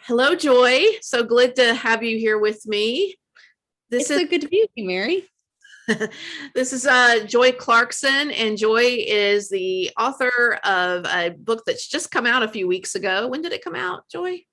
Hello, Joy. So glad to have you here with me. This It's is so good to be with you, Mary. this is Joy Clarkson, and Joy is the author of a book that's just come out a few weeks ago. When did it come out, Joy?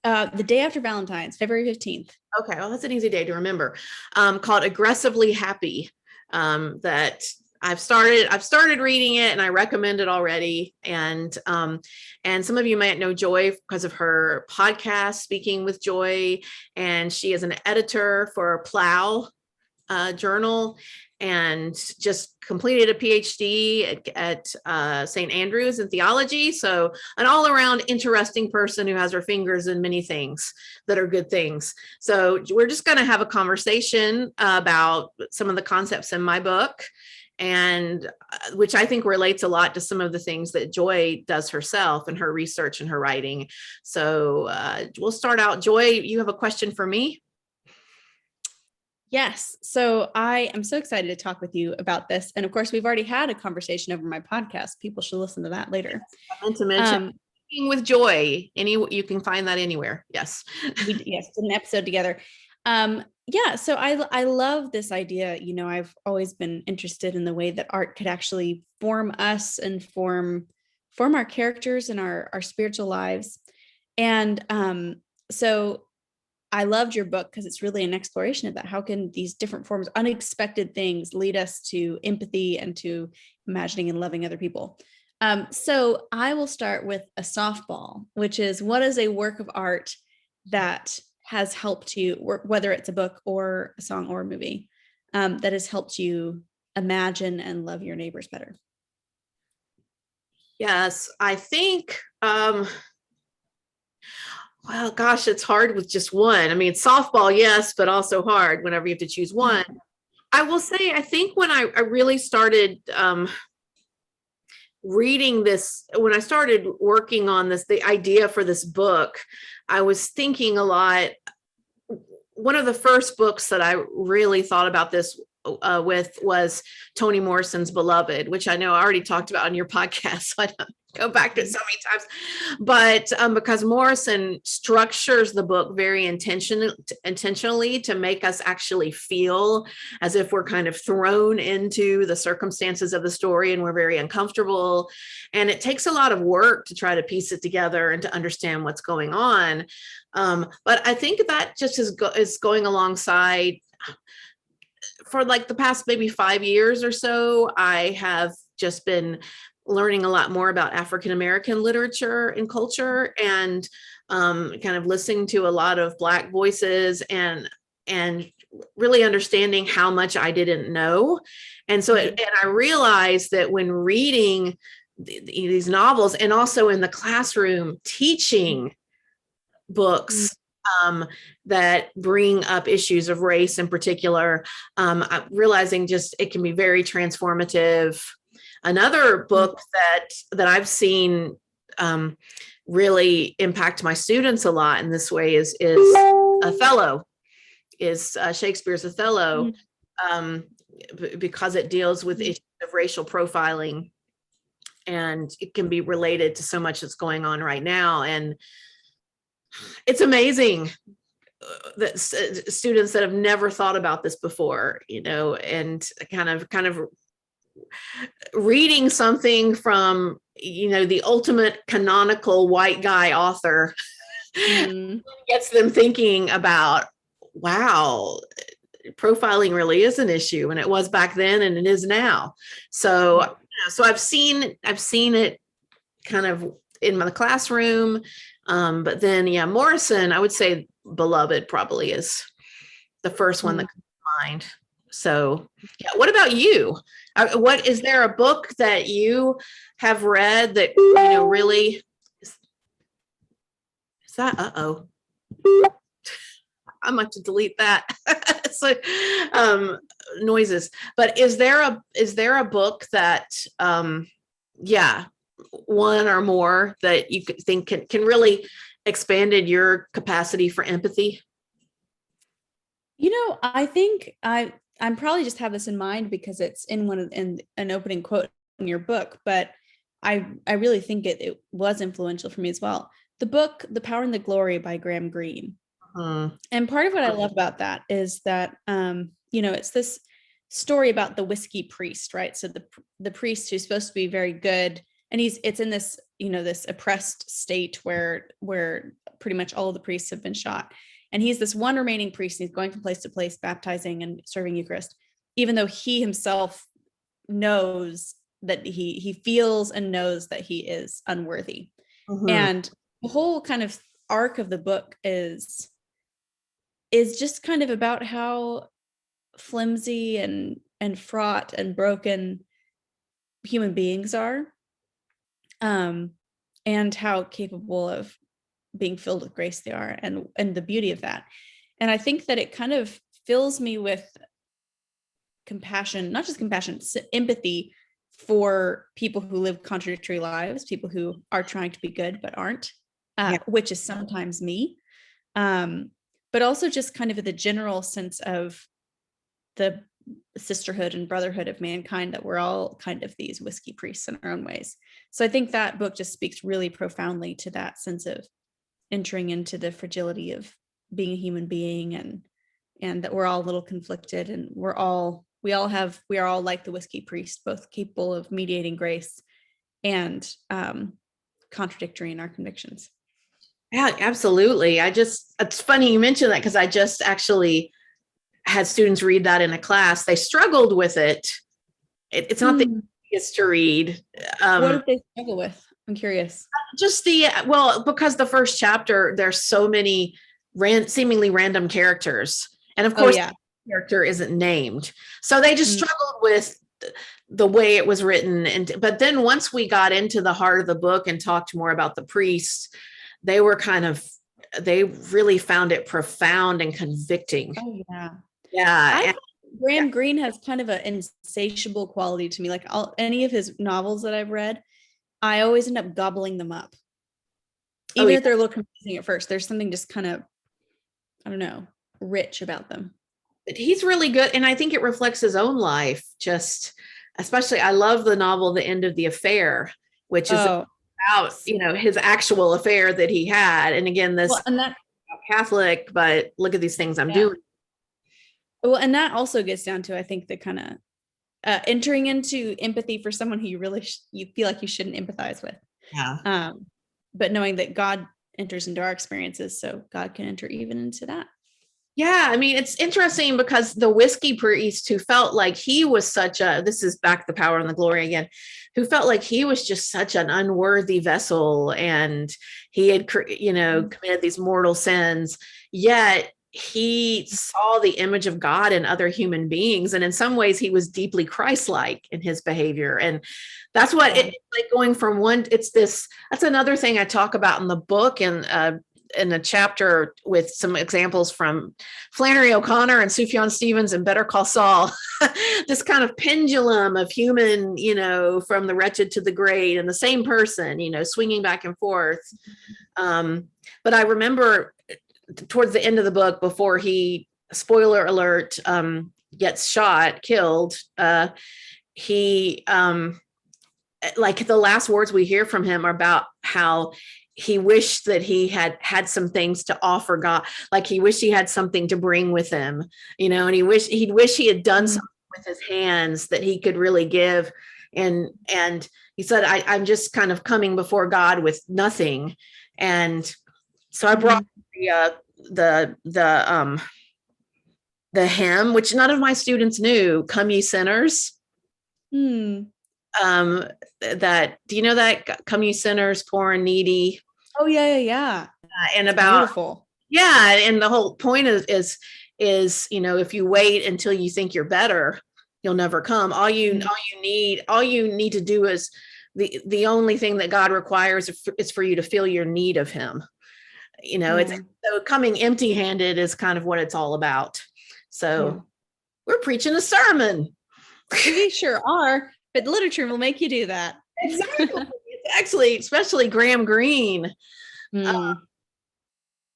The day after Valentine's, February 15th. Okay, well, that's an easy day to remember. Called Aggressively Happy. That I've started reading it, and I recommend it already. And some of you might know Joy because of her podcast, Speaking with Joy, and she is an editor for Plow journal, and just completed a PhD at St. Andrews in theology. So an all around interesting person who has her fingers in many things that are good things. So we're just going to have a conversation about some of the concepts in my book, and which I think relates a lot to some of the things that Joy does herself in her research and her writing. So we'll start out. Joy, you have a question for me? Yes. So I am so excited to talk with you about this. And of course, we've already had a conversation over my podcast. People should listen to that later. I meant to mention Um, with Joy. You can find that anywhere. Yes. yes, did an episode together. Yeah, so I love this idea. I've always been interested in the way that art could actually form us and form our characters and our spiritual lives. And so I loved your book because it's really an exploration of that. How can these different forms, unexpected things, lead us to empathy and to imagining and loving other people? So I will start with a softball, which is, what is a work of art that has helped you, whether it's a book or a song or a movie, that has helped you imagine and love your neighbors better? Yes, I think well, gosh, it's hard with just one. I mean, softball, yes, but also hard whenever you have to choose one. I will say, I think when I really started reading this, when I started working on this, the idea for this book, I was thinking a lot. One of the first books that I really thought about this with was Toni Morrison's Beloved, which I know I already talked about on your podcast, so I don't go back to it so many times. But because Morrison structures the book very intentionally to make us actually feel as if we're kind of thrown into the circumstances of the story, and we're very uncomfortable. And it takes a lot of work to try to piece it together and to understand what's going on. But I think that just is going alongside. For like the past maybe 5 years or so, I have just been learning a lot more about African American literature and culture, and kind of listening to a lot of Black voices, and really understanding how much I didn't know. And so and I realized that when reading these novels, and also in the classroom teaching books that bring up issues of race in particular, realizing just it can be very transformative. Another book that I've seen really impact my students a lot in this way is Othello, is Shakespeare's Othello, because it deals with issues of racial profiling, and it can be related to so much that's going on right now. And it's amazing that students that have never thought about this before, and kind of reading something from, the ultimate canonical white guy author gets them thinking about, wow, profiling really is an issue, and it was back then and it is now. So I've seen it kind of in my classroom. But then, Morrison, I would say Beloved probably is the first one that comes to mind. So, what about you? What is there a book that you have read that really is that? I might have to delete that. So, noises. But is there a book that, one or more that you think can really expanded your capacity for empathy? I think I'm probably just have this in mind because it's in an opening quote in your book, but I really think it was influential for me as well. the book The Power and the Glory by Graham Greene. And part of what I love about that is that it's this story about the whiskey priest, right? So the priest who's supposed to be very good, and it's in this, this oppressed state where pretty much all of the priests have been shot. And he's this one remaining priest, and he's going from place to place, baptizing and serving Eucharist, even though he himself knows that he feels and knows that he is unworthy. And the whole kind of arc of the book is just kind of about how flimsy and fraught and broken human beings are, and how capable of being filled with grace they are, and the beauty of that. And I think that it kind of fills me with compassion, not just compassion, empathy for people who live contradictory lives, people who are trying to be good but aren't, which is sometimes me. But also just kind of the general sense of the sisterhood and brotherhood of mankind, that we're all kind of these whiskey priests in our own ways. So I think that book just speaks really profoundly to that sense of entering into the fragility of being a human being, and that we're all a little conflicted, and we are all like the whiskey priest, both capable of mediating grace and contradictory in our convictions. Yeah, absolutely. It's funny you mentioned that, because I just actually had students read that in a class. They struggled with it. It's not the easiest to read. What did they struggle with? I'm curious. Because the first chapter, there's so many seemingly random characters. And of course, the character isn't named. So they just struggled with the way it was written. But then once we got into the heart of the book and talked more about the priests, they really found it profound and convicting. Oh, yeah. Yeah. Graham Greene has kind of an insatiable quality to me. Like any of his novels that I've read, I always end up gobbling them up. Even if they're a little confusing at first, there's something just kind of, I don't know, rich about them. But he's really good. And I think it reflects his own life. Especially, I love the novel, The End of the Affair, which is about, his actual affair that he had. And again, Catholic, but look at these things I'm doing. Well, and that also gets down to, I think, the kind of entering into empathy for someone who you feel like you shouldn't empathize with. Yeah. But knowing that God enters into our experiences, so God can enter even into that. Yeah, I mean, it's interesting because the whiskey priest, who felt like he was this is back the power and the glory again, who felt like he was just such an unworthy vessel, and he had, committed these mortal sins, yet he saw the image of God in other human beings. And in some ways he was deeply Christ-like in his behavior. And that's what it's like, going from one, that's another thing I talk about in the book, and in a chapter with some examples from Flannery O'Connor and Sufjan Stevens and Better Call Saul, this kind of pendulum of human, from the wretched to the great, and the same person, swinging back and forth. But I remember towards the end of the book, before he, spoiler alert, gets killed, he, like, the last words we hear from him are about how he wished that he had some things to offer God. Like, he wished he had something to bring with him, and he'd wish he had done something with his hands that he could really give. And he said, I'm just kind of coming before God with nothing. And so I brought the hymn, which none of my students knew, "Come Ye Sinners." That, do you know that? "Come ye sinners, poor and needy." Oh yeah. And about, beautiful. Yeah, and the whole point is if you wait until you think you're better, you'll never come. All you need to do is, the only thing that God requires is for you to feel your need of Him. It's, so coming empty-handed is kind of what it's all about. So we're preaching a sermon. We sure are. But literature will make you do that. Exactly. It's actually, especially Graham Greene. Well,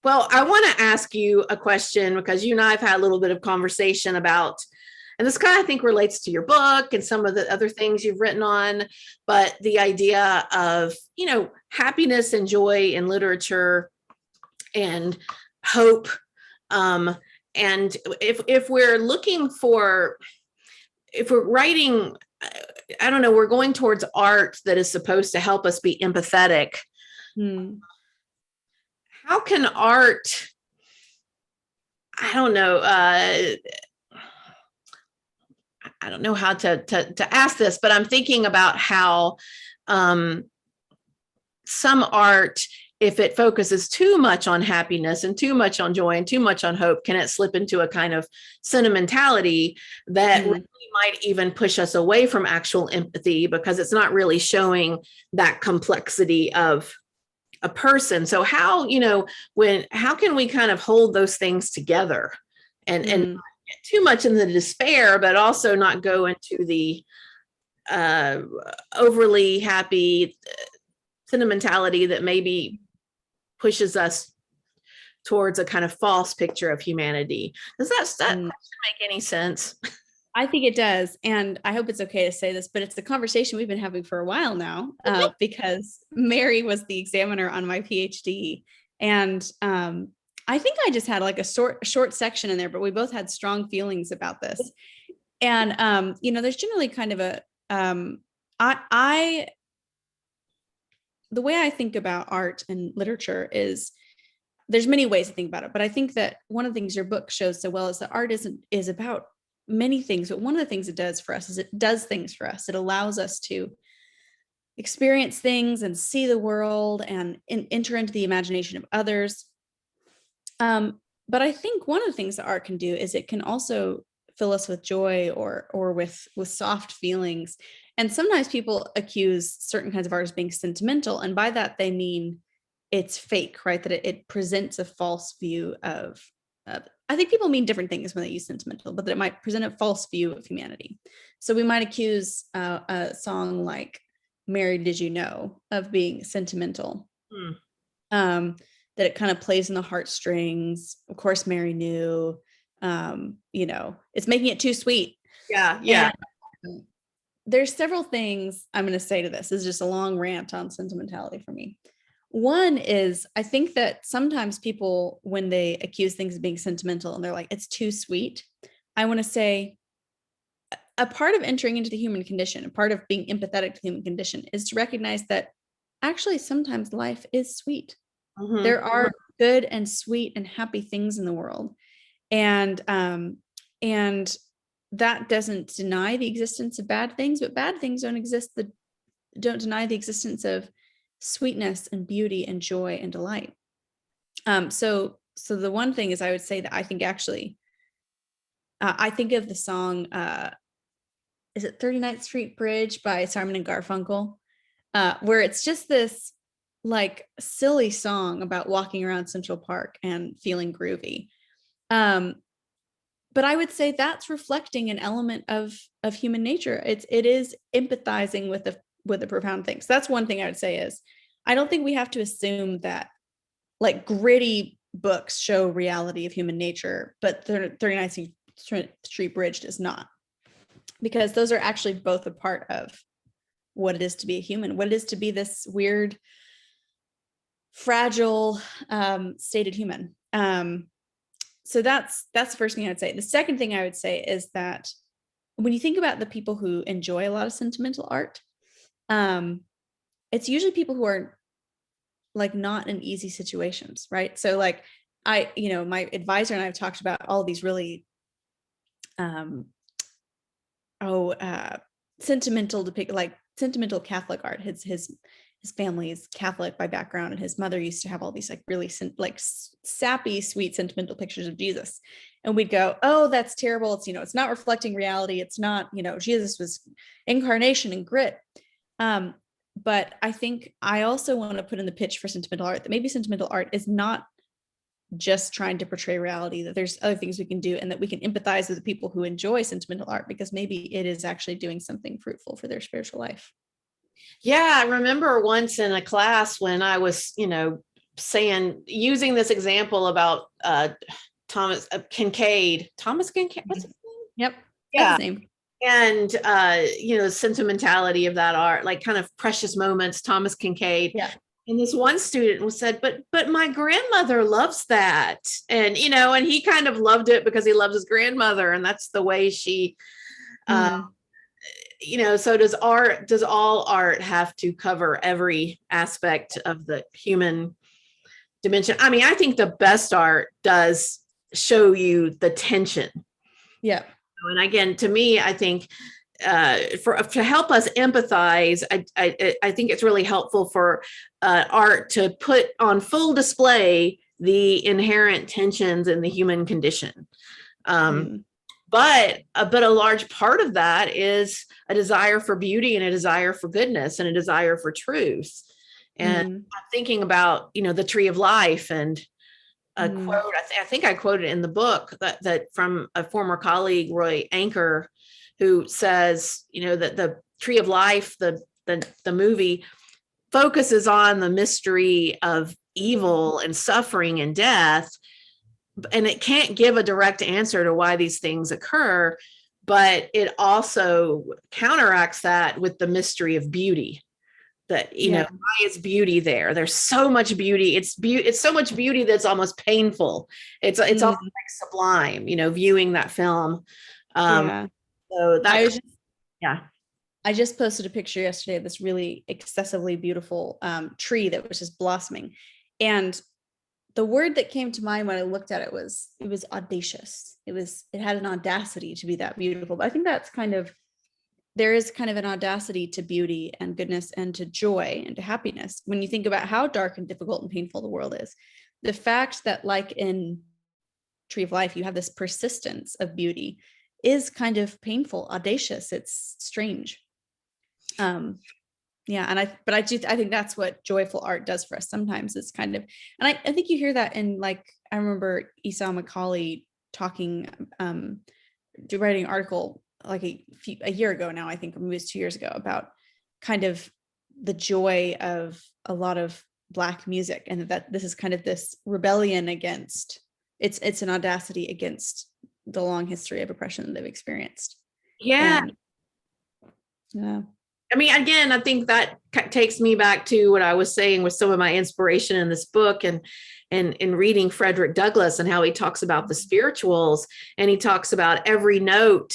I want to ask you a question, because you and I have had a little bit of conversation about, and and this kind of I think relates to your book and some of the other things you've written on, but the idea of, happiness and joy in literature and hope. And if we're looking for, if we're writing, I don't know, we're going towards art that is supposed to help us be empathetic. How can art, I don't know, I don't know how to ask this, but I'm thinking about how some art, if it focuses too much on happiness and too much on joy and too much on hope, can it slip into a kind of sentimentality that really might even push us away from actual empathy, because it's not really showing that complexity of a person. So how, how can we kind of hold those things together and not get too much in the despair, but also not go into the overly happy sentimentality that maybe pushes us towards a kind of false picture of humanity? Does that make any sense? I think it does. And I hope it's okay to say this, but it's the conversation we've been having for a while now, because Mary was the examiner on my PhD. And I think I just had like a short section in there, but we both had strong feelings about this. And, there's generally kind of a, the way I think about art and literature is there's many ways to think about it, but I think that one of the things your book shows so well is that art is about many things, but one of the things it does for us is it does things for us. It allows us to experience things and see the world and enter into the imagination of others. But I think one of the things that art can do is it can also fill us with joy or with soft feelings. And sometimes people accuse certain kinds of art as being sentimental, and by that they mean it's fake, right? That it presents a false view of I think people mean different things when they use sentimental, but that it might present a false view of humanity. So we might accuse a song like "Mary, Did You Know" of being sentimental. That it kind of plays in the heartstrings. Of course, Mary knew. It's making it too sweet. Yeah. And there's several things I'm going to say to this. This is just a long rant on sentimentality for me. One is, I think that sometimes people, when they accuse things of being sentimental and they're like, it's too sweet, I want to say a part of entering into the human condition, a part of being empathetic to the human condition, is to recognize that actually sometimes life is sweet. There are good and sweet and happy things in the world. And that doesn't deny the existence of bad things, but bad things don't deny the existence of sweetness and beauty and joy and delight. So the one thing is, I would say that I think actually, I think of the song, is it 39th Street Bridge by Simon and Garfunkel, where it's just this like silly song about walking around Central Park and feeling groovy. But I would say that's reflecting an element of human nature. It is empathizing with the profound things. That's one thing I would say is, I don't think we have to assume that like gritty books show reality of human nature, but 39th Street Bridge does not, because those are actually both a part of what it is to be a human, what it is to be this weird, fragile, stated human. So that's the first thing I would say. The second thing I would say is that when you think about the people who enjoy a lot of sentimental art, it's usually people who are like not in easy situations, right? So like my advisor and I have talked about all these really sentimental sentimental Catholic art. His family is Catholic by background, and his mother used to have all these like really sappy, sweet, sentimental pictures of Jesus. And we'd go, oh, that's terrible. It's, it's not reflecting reality. It's not, Jesus was incarnation and grit. But I think I also want to put in the pitch for sentimental art that maybe sentimental art is not just trying to portray reality, that there's other things we can do, and that we can empathize with the people who enjoy sentimental art, because maybe it is actually doing something fruitful for their spiritual life. Yeah, I remember once in a class when I was, using this example about Thomas Kincaid. What's his name? Yep. Yeah. the same. And sentimentality of that art, like kind of precious moments, Thomas Kincaid. Yeah. And this one student was said, but my grandmother loves that. And and he kind of loved it because he loves his grandmother. And that's the way she so does all art have to cover every aspect of the human dimension? I mean, I think the best art does show you the tension. Yeah. And again, to me, I think to help us empathize, I think it's really helpful for art to put on full display the inherent tensions in the human condition. But a large part of that is a desire for beauty and a desire for goodness and a desire for truth. And I'm thinking about, the tree of life, and a quote, I think I quoted in the book that from a former colleague, Roy Anker, who says, that the tree of life, the movie, focuses on the mystery of evil and suffering and death. And it can't give a direct answer to why these things occur, but it also counteracts that with the mystery of beauty. That why is beauty there? There's so much beauty. It's so much beauty that's almost painful. It's almost like sublime, viewing that film. So that I just posted a picture yesterday of this really excessively beautiful tree that was just blossoming, and the word that came to mind when I looked at it was audacious. It had an audacity to be that beautiful. But I think that's there is kind of an audacity to beauty and goodness and to joy and to happiness. When you think about how dark and difficult and painful the world is, the fact that, like in Tree of Life, you have this persistence of beauty is kind of painful, audacious. It's strange. I think that's what joyful art does for us. Sometimes it's kind of, and I think you hear that in, like, I remember Esau McCauley talking, writing an article like a year ago now, I think, maybe it was 2 years ago, about kind of the joy of a lot of Black music, and that this is kind of this rebellion against, it's an audacity against the long history of oppression they've experienced. Yeah. I mean, again, I think that takes me back to what I was saying with some of my inspiration in this book, and in reading Frederick Douglass, and how he talks about the spirituals, and he talks about every note,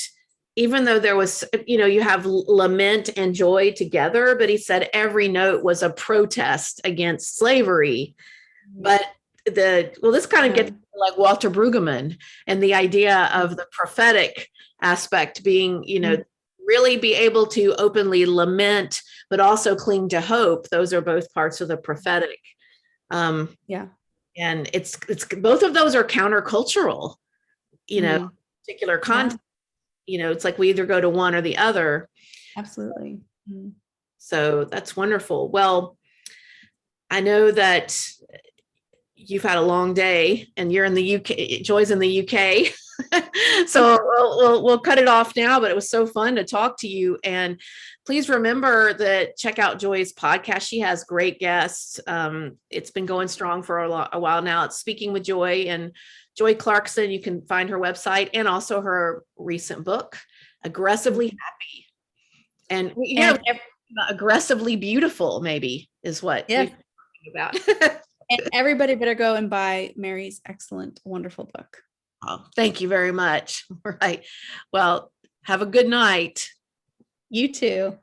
even though there was, you have lament and joy together, but he said every note was a protest against slavery. But this kind of gets like Walter Brueggemann and the idea of the prophetic aspect being, really be able to openly lament, but also cling to hope. Those are both parts of the prophetic. And it's both of those are countercultural, particular context. It's like we either go to one or the other. Absolutely. So that's wonderful. Well, I know that you've had a long day and you're in the UK, Joy's in the UK. So we'll cut it off now, but it was so fun to talk to you. And please remember that check out Joy's podcast. She has great guests. It's been going strong for a while now. It's Speaking with Joy, and Joy Clarkson. You can find her website and also her recent book, Aggressively Happy. And aggressively beautiful, maybe, is what we're talking about. And everybody better go and buy Mary's excellent, wonderful book. Oh, thank you very much. All right. Well, have a good night. You too.